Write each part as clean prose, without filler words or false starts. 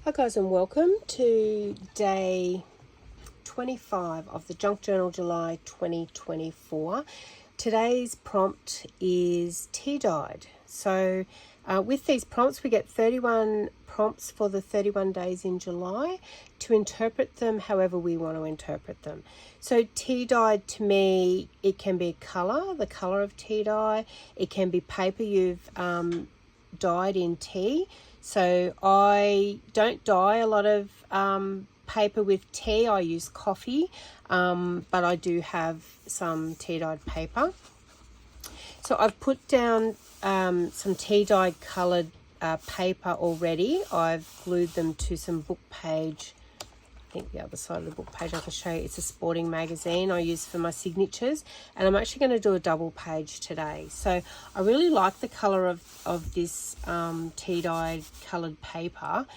Hi guys, and welcome to day 25 of the Junk Journal July 2024. Today's prompt is tea dyed. So with these prompts we get 31 prompts for the 31 days in July to interpret them however we want to interpret them. So tea dyed, to me, it can be colour, the colour of tea dye. It can be paper you've dyed in tea. So I don't dye a lot of paper with tea. I use coffee, but I do have some tea dyed paper. So I've put down some tea dyed coloured paper already. I've glued them to some book page. I think the other side of the book page I can show you. It's a sporting magazine I use for my signatures, and I'm actually going to do a double page today. So I really like the colour of this tea dyed coloured paper,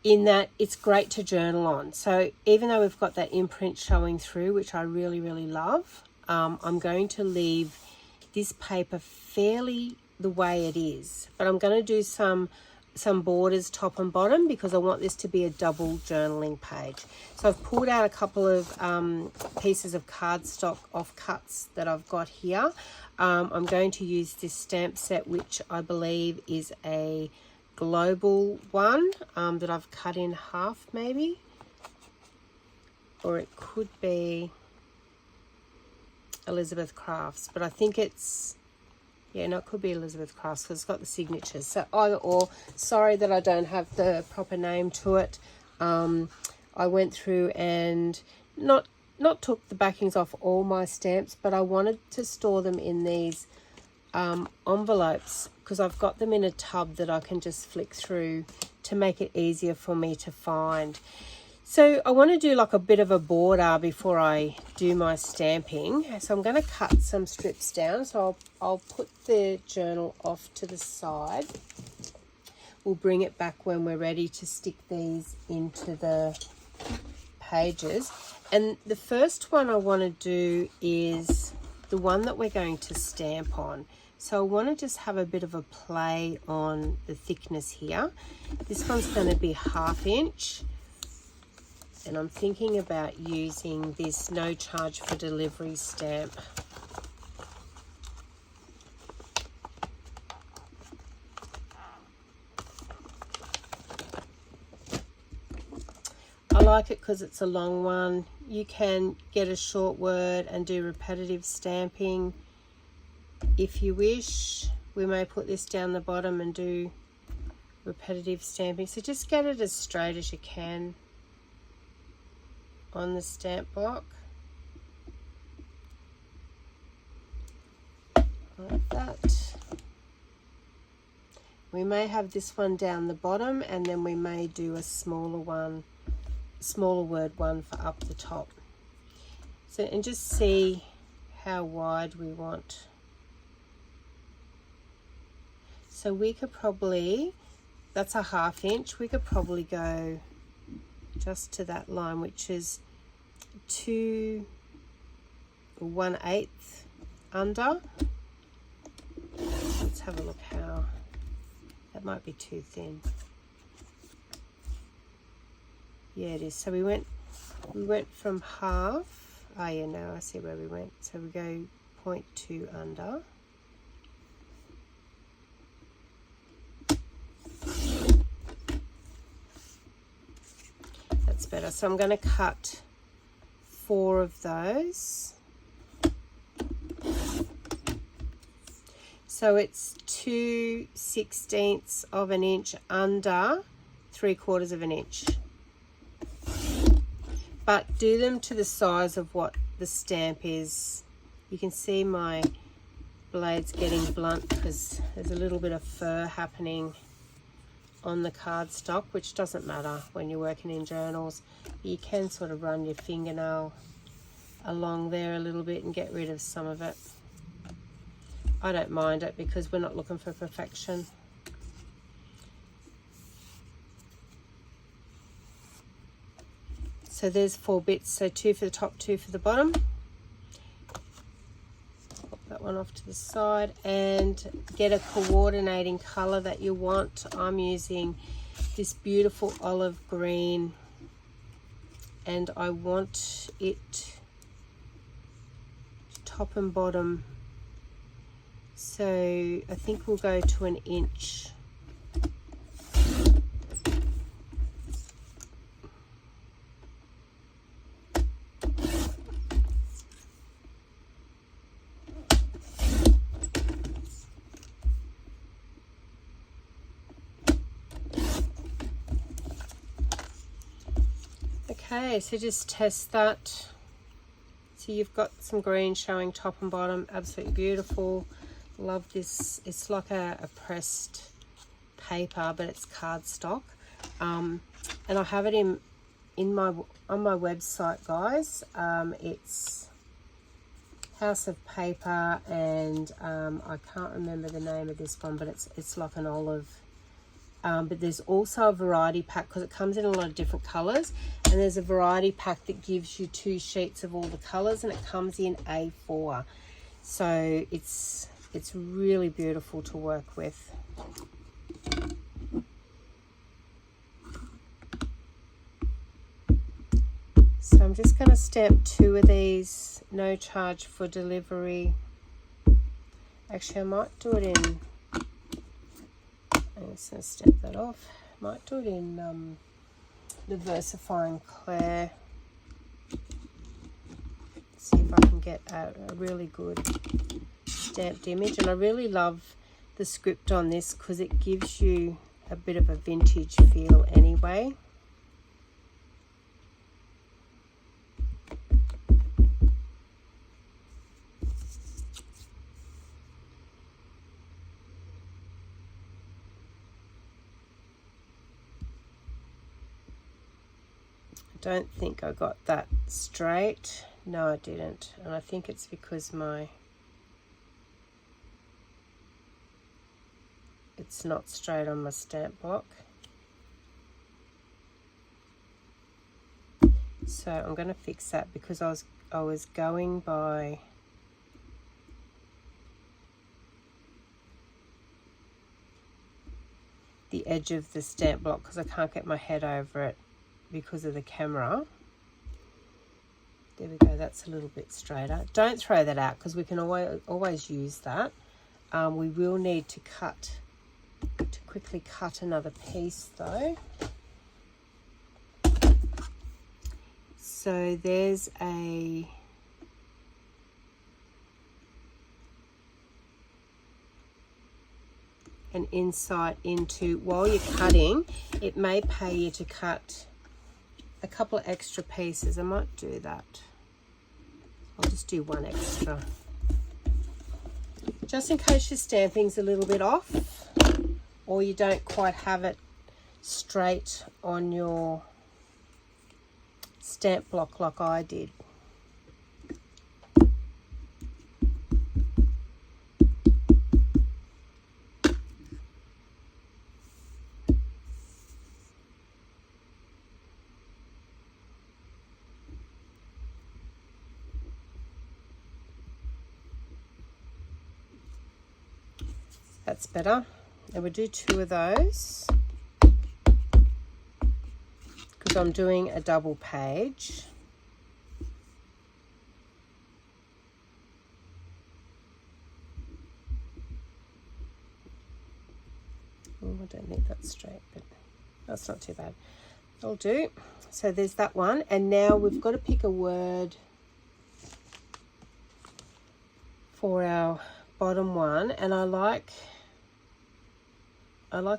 in that it's great to journal on. So even though we've got that imprint showing through, which I really love, I'm going to leave this paper fairly the way it is, but I'm going to do some borders top and bottom because I want this to be a double journaling page. So I've pulled out a couple of pieces of cardstock offcuts that I've got here. I'm going to use this stamp set, which I believe is a global one that I've cut in half maybe, or it could be Elizabeth Crafts, but I think it's, yeah, no, it could be Elizabeth Crafts because it's got the signatures. So either or, sorry that I don't have the proper name to it. I went through and not took the backings off all my stamps, but I wanted to store them in these envelopes because I've got them in a tub that I can just flick through to make it easier for me to find. So I want to do like a bit of a border before I do my stamping. So I'm going to cut some strips down. So I'll put the journal off to the side. We'll bring it back when we're ready to stick these into the pages. And the first one I want to do is the one that we're going to stamp on. So I want to just have a bit of a play on the thickness here. This one's going to be 1/2 inch. And I'm thinking about using this no charge for delivery stamp. I like it because it's a long one. You can get a short word and do repetitive stamping if you wish. We may put this down the bottom and do repetitive stamping. So just get it as straight as you can on the stamp block, like that. We may have this one down the bottom, and then we may do a smaller word one for up the top. So, and just see how wide we want. So we could probably, that's a 1/2 inch, we could probably go just to that line, which is 2 1/8 under. Let's have a look how, that might be too thin. Yeah, it is. So we went from half. Oh yeah, no, I see where we went. So we go 0.2 under. That's better. So I'm going to cut 4 of those. So it's 2/16 of an inch under 3/4 of an inch. But do them to the size of what the stamp is. You can see my blade's getting blunt because there's a little bit of fur happening on the cardstock, which doesn't matter when you're working in journals. You can sort of run your fingernail along there a little bit and get rid of some of it. I don't mind it because we're not looking for perfection. So there's 4 bits, so 2 for the top, 2 for the bottom. Pop that one off to the side and get a coordinating color that you want. I'm using this beautiful olive green, and I want it top and bottom, so I think we'll go to 1 inch. Okay, so just test that. So you've got some green showing top and bottom, absolutely beautiful. Love this. It's like a pressed paper, but it's cardstock. And I have it on my website, guys. It's House of Paper, and I can't remember the name of this one, but it's like an olive. But there's also a variety pack, because it comes in a lot of different colors, and there's a variety pack that gives you 2 sheets of all the colors, and it comes in A4, so it's really beautiful to work with. So I'm just going to stamp 2 of these, no charge for delivery. Actually, I might do it in, I'm just going to stamp that off. Might do it in the VersaFine Clair. See if I can get a really good stamped image. And I really love the script on this because it gives you a bit of a vintage feel anyway. Don't think I got that straight. No, I didn't. And I think it's because it's not straight on my stamp block. So I'm going to fix that, because I was going by the edge of the stamp block, because I can't get my head over it because of the camera. There we go, that's a little bit straighter. Don't throw that out, because we can always use that. We will need to quickly cut another piece though. So there's an insight into, while you're cutting, it may pay you to cut a couple of extra pieces. I might do that. I'll just do 1 extra, just in case your stamping's a little bit off, or you don't quite have it straight on your stamp block like I did. That's better. And we'll do 2 of those, because I'm doing a double page. Oh, I don't think that's straight, but that's not too bad. That'll do. So there's that one, and now we've got to pick a word for our bottom one, and I like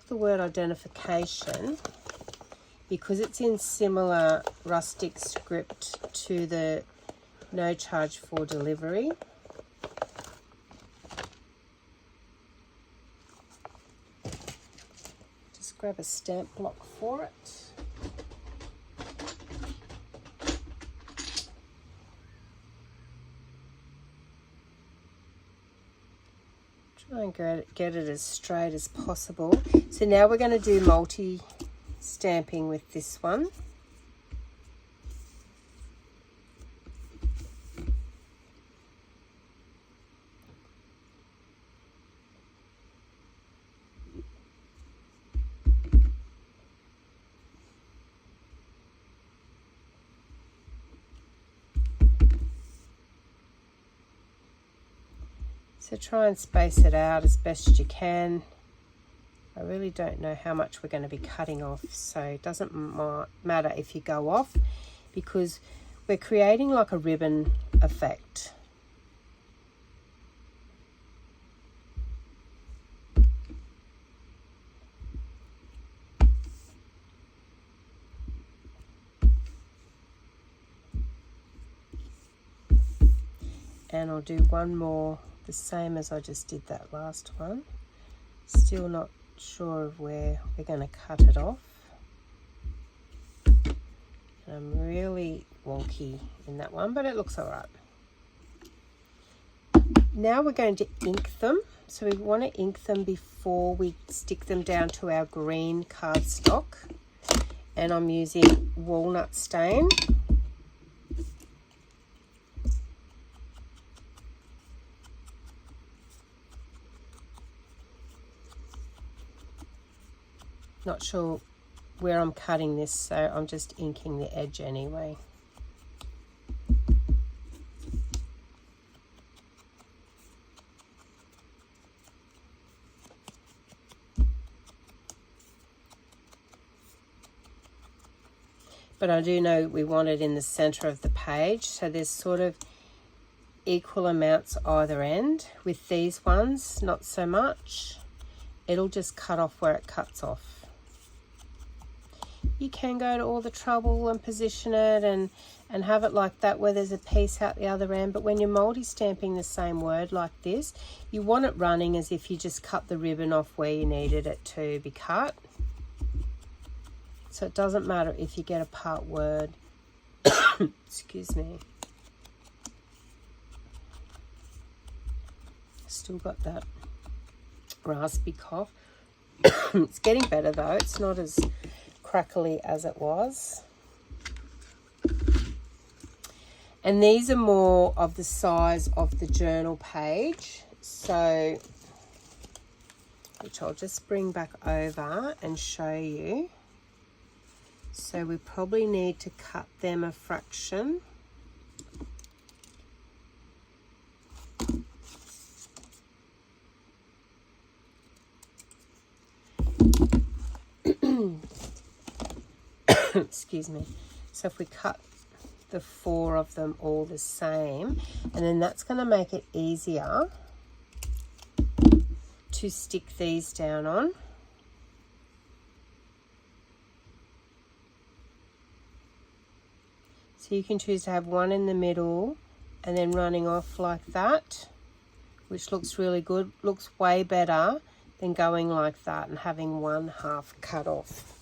the word identification, because it's in similar rustic script to the no charge for delivery. Just grab a stamp block for it. Try and get it as straight as possible. So now we're going to do multi-stamping with this one. So try and space it out as best you can. I really don't know how much we're going to be cutting off, so it doesn't matter if you go off, because we're creating like a ribbon effect. And I'll do one more, the same as I just did that last one. Still not sure of where we're going to cut it off. And I'm really wonky in that one, but it looks all right. Now we're going to ink them. So we want to ink them before we stick them down to our green cardstock. And I'm using walnut stain. Not sure where I'm cutting this, so I'm just inking the edge anyway. But I do know we want it in the center of the page, so there's sort of equal amounts either end. With these ones, not so much. It'll just cut off where it cuts off. You can go to all the trouble and position it and have it like that where there's a piece out the other end, but when you're multi-stamping the same word like this, you want it running as if you just cut the ribbon off where you needed it to be cut. So it doesn't matter if you get a part word. Excuse me. Still got that raspy cough. It's getting better though. It's not as crackly as it was. And these are more of the size of the journal page, so which I'll just bring back over and show you. So we probably need to cut them a fraction. Excuse me. So if we cut the 4 of them all the same, and then that's going to make it easier to stick these down on. So you can choose to have one in the middle and then running off like that, which looks really good. Looks way better than going like that and having one half cut off.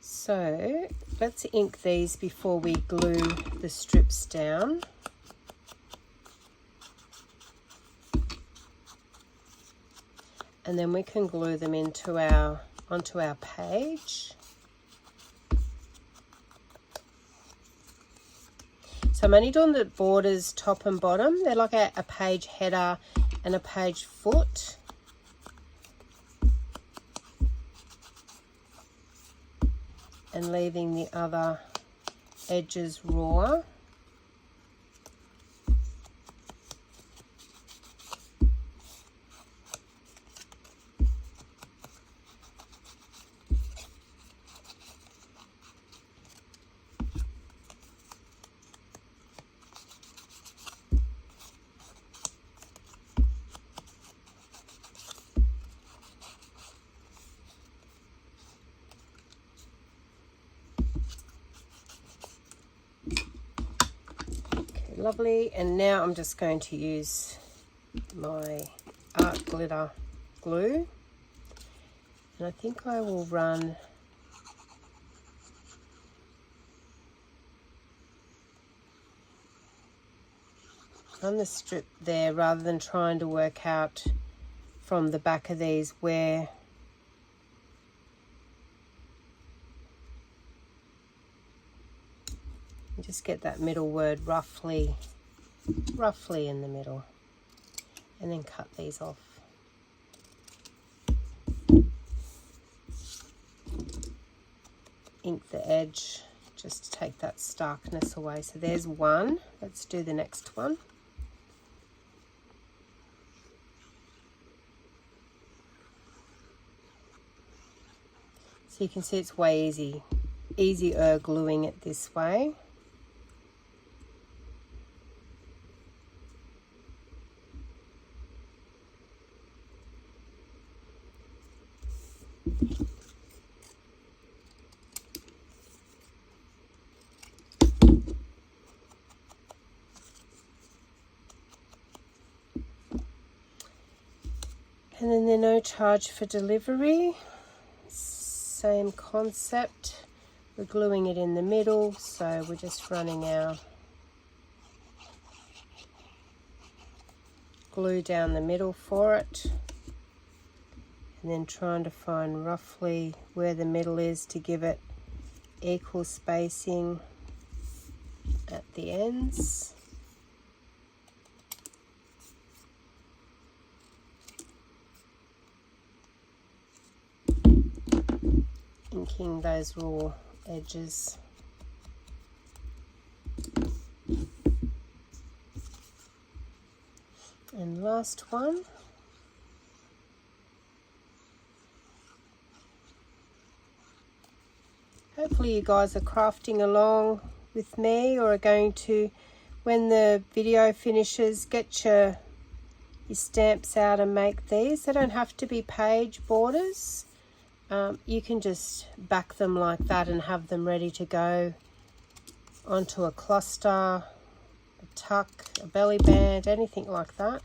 So let's ink these before we glue the strips down. And then we can glue them onto our page. So I'm only doing the borders top and bottom. They're like a page header and a page foot. And leaving the other edges raw. Lovely, and now I'm just going to use my art glitter glue, and I think I will run the strip there rather than trying to work out from the back of these where just get that middle word roughly in the middle, and then cut these off. Ink the edge just to take that starkness away. So there's one. Let's do the next one. So you can see it's way easier gluing it this way. And then they're no charge for delivery. Same concept. We're gluing it in the middle, so we're just running our glue down the middle for it. And then trying to find roughly where the middle is to give it equal spacing at the ends. Inking those raw edges. And last one. Hopefully you guys are crafting along with me, or are going to, when the video finishes, get your stamps out and make these. They don't have to be page borders. You can just back them like that and have them ready to go onto a cluster, a tuck, a belly band, anything like that.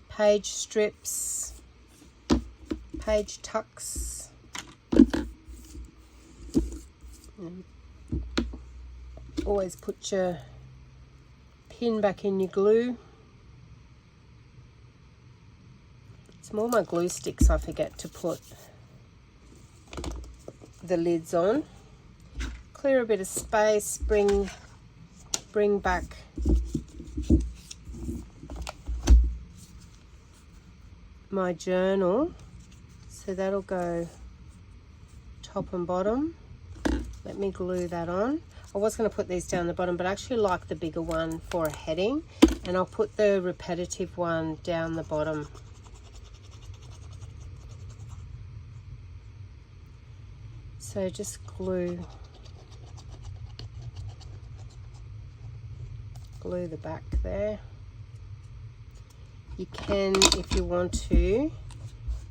Page strips, page tucks. Always put your pin back in your glue. It's more my glue sticks I forget to put the lids on. Clear a bit of space, bring back my journal, so that'll go top and bottom. Let me glue that on. I was going to put these down the bottom, but I actually like the bigger one for a heading, and I'll put the repetitive one down the bottom. So just glue the back there. You can, if you want to,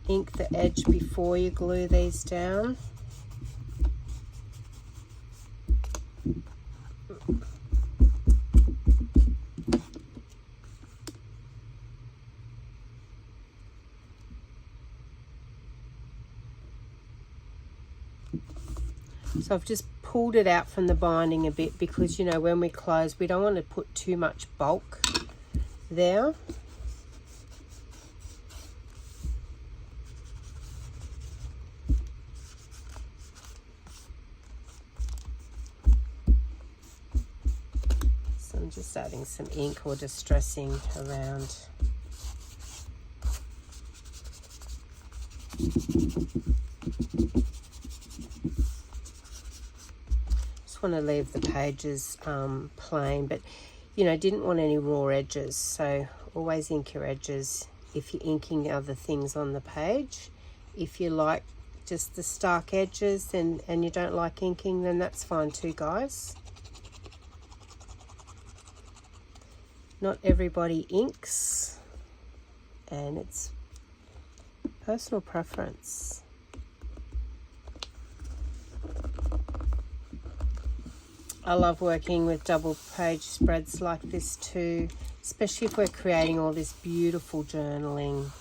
ink the edge before you glue these down. So I've just pulled it out from the binding a bit, because, you know, when we close, we don't want to put too much bulk there. So I'm just adding some ink or distressing around. Want to leave the pages plain, but you know, didn't want any raw edges, so always ink your edges if you're inking other things on the page. If you like just the stark edges and you don't like inking, then that's fine too, guys. Not everybody inks, and it's personal preference. I love working with double page spreads like this too, especially if we're creating all this beautiful journaling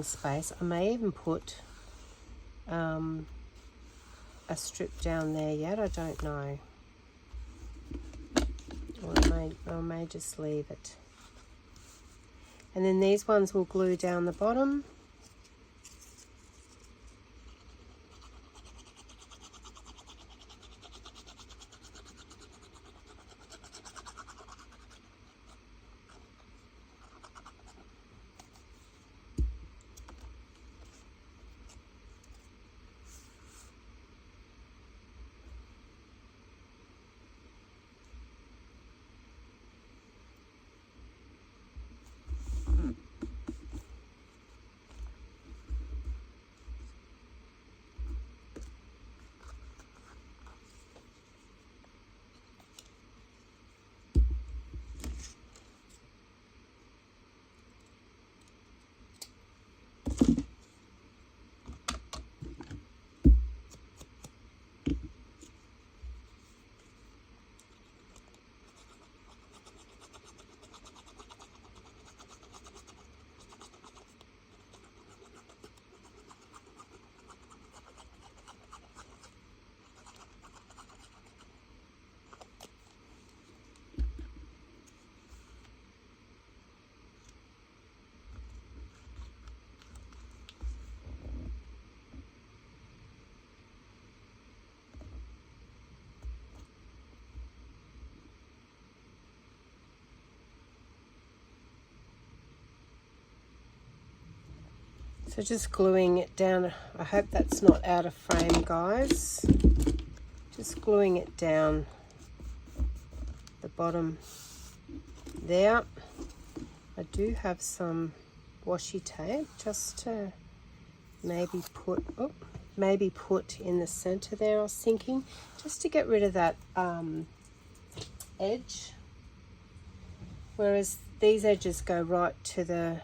space. I may even put a strip down there yet, I don't know. Or I may just leave it. And then these ones will glue down the bottom. So just gluing it down. I hope that's not out of frame, guys. Just gluing it down the bottom there. I do have some washi tape just to maybe put in the center there. I was thinking just to get rid of that edge, whereas these edges go right to the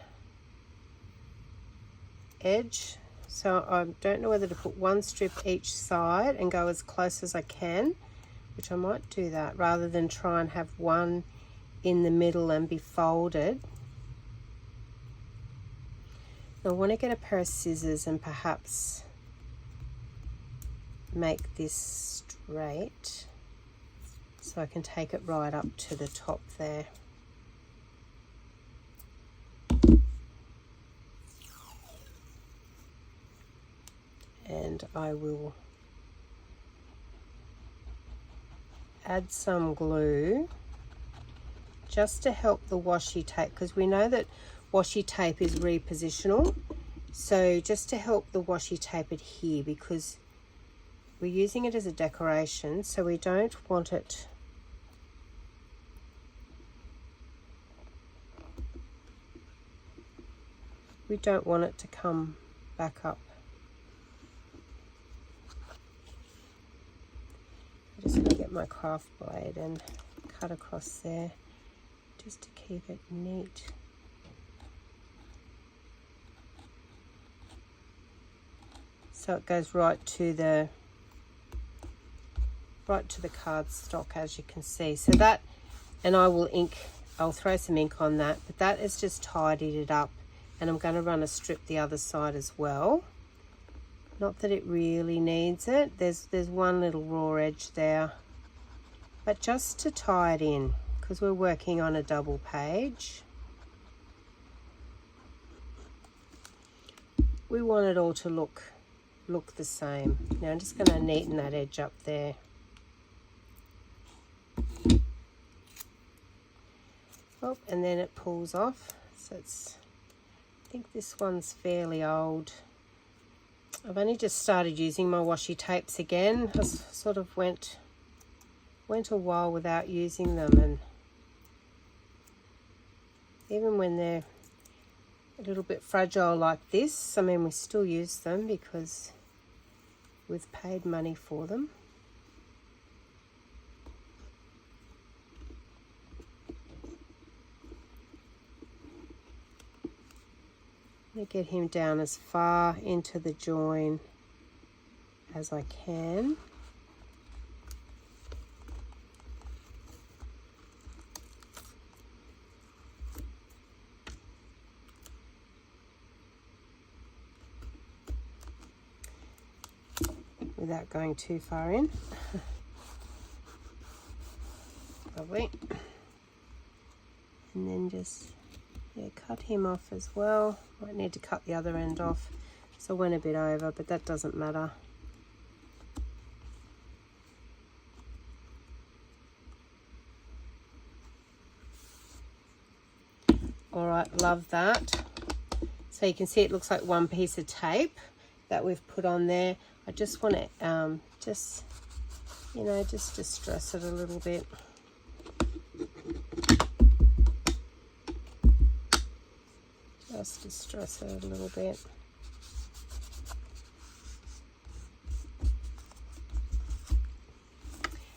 edge. So I don't know whether to put one strip each side and go as close as I can, which I might do that rather than try and have one in the middle and be folded. I want to get a pair of scissors and perhaps make this straight so I can take it right up to the top there. And I will add some glue just to help the washi tape, because we know that washi tape is repositional, so just to help the washi tape adhere, because we're using it as a decoration, so we don't want it to come back up. I'm just going to get my craft blade and cut across there just to keep it neat. So it goes right to the cardstock, as you can see. So that, and I'll throw some ink on that, but that has just tidied it up, and I'm going to run a strip the other side as well. Not that it really needs it. There's one little raw edge there, but just to tie it in, because we're working on a double page. We want it all to look the same. Now I'm just going to neaten that edge up there. Oh, and then it pulls off. So I think this one's fairly old. I've only just started using my washi tapes again. I sort of went a while without using them, and even when they're a little bit fragile like this, I mean, we still use them because we've paid money for them. I'm going to get him down as far into the join as I can. Without going too far in. Lovely. And then just cut him off as well. Might need to cut the other end off, so I went a bit over, but that doesn't matter. All right, love that. So you can see it looks like one piece of tape that we've put on there. I just want to just distress it a little bit. Just distress it a little bit.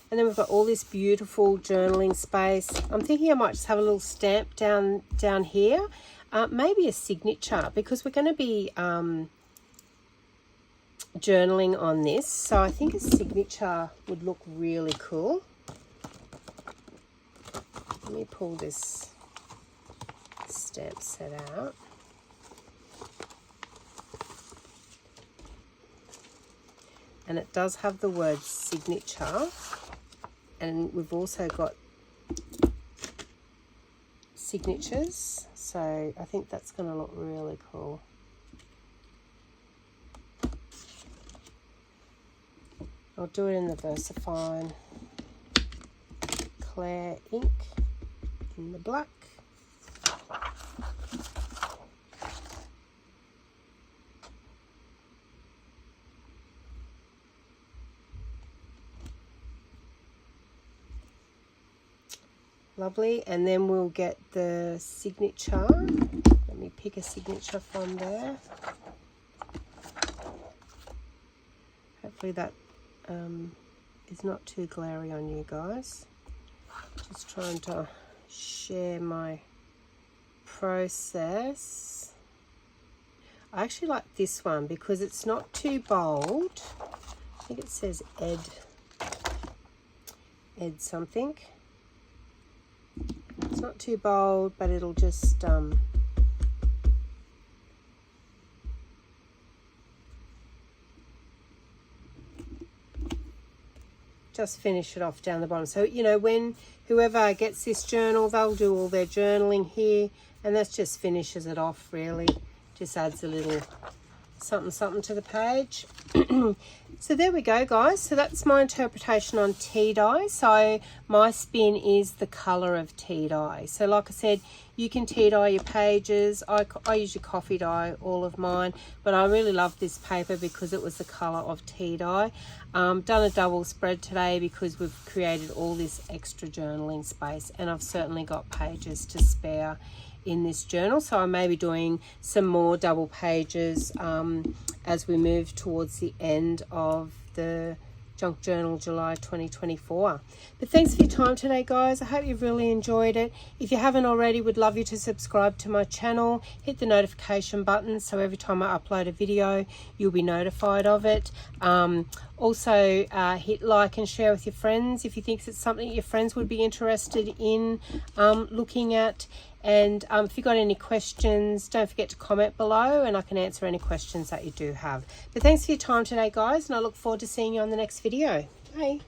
And then we've got all this beautiful journaling space. I'm thinking I might just have a little stamp down here, maybe a signature, because we're going to be journaling on this, so I think a signature would look really cool. Let me pull this stamp set out. And it does have the word signature, and we've also got signatures, so I think that's going to look really cool. I'll do it in the VersaFine Claire ink in the black. Lovely. And then we'll get the signature. Let me pick a signature from there. Hopefully that is not too glary on you guys. Just trying to share my process. I actually like this one because it's not too bold. I think it says Ed something. It's not too bold, but it'll just finish it off down the bottom. So, you know, when whoever gets this journal, they'll do all their journaling here, and that just finishes it off, really. Just adds a little something to the page. So there we go, guys. So that's my interpretation on tea dye. So my spin is the color of tea dye. So like I said, you can tea dye your pages. I usually coffee dye all of mine, but I really love this paper because it was the color of tea dye. Done a double spread today because we've created all this extra journaling space, and I've certainly got pages to spare in this journal, so I may be doing some more double pages as we move towards the end of the Junk Journal July 2024. But thanks for your time today, guys. I hope you've really enjoyed it. If you haven't already, would love you to subscribe to my channel, hit the notification button so every time I upload a video you'll be notified of it. Also hit like and share with your friends if you think it's something your friends would be interested in looking at. And if you've got any questions, don't forget to comment below and I can answer any questions that you do have. But thanks for your time today, guys, and I look forward to seeing you on the next video. Bye.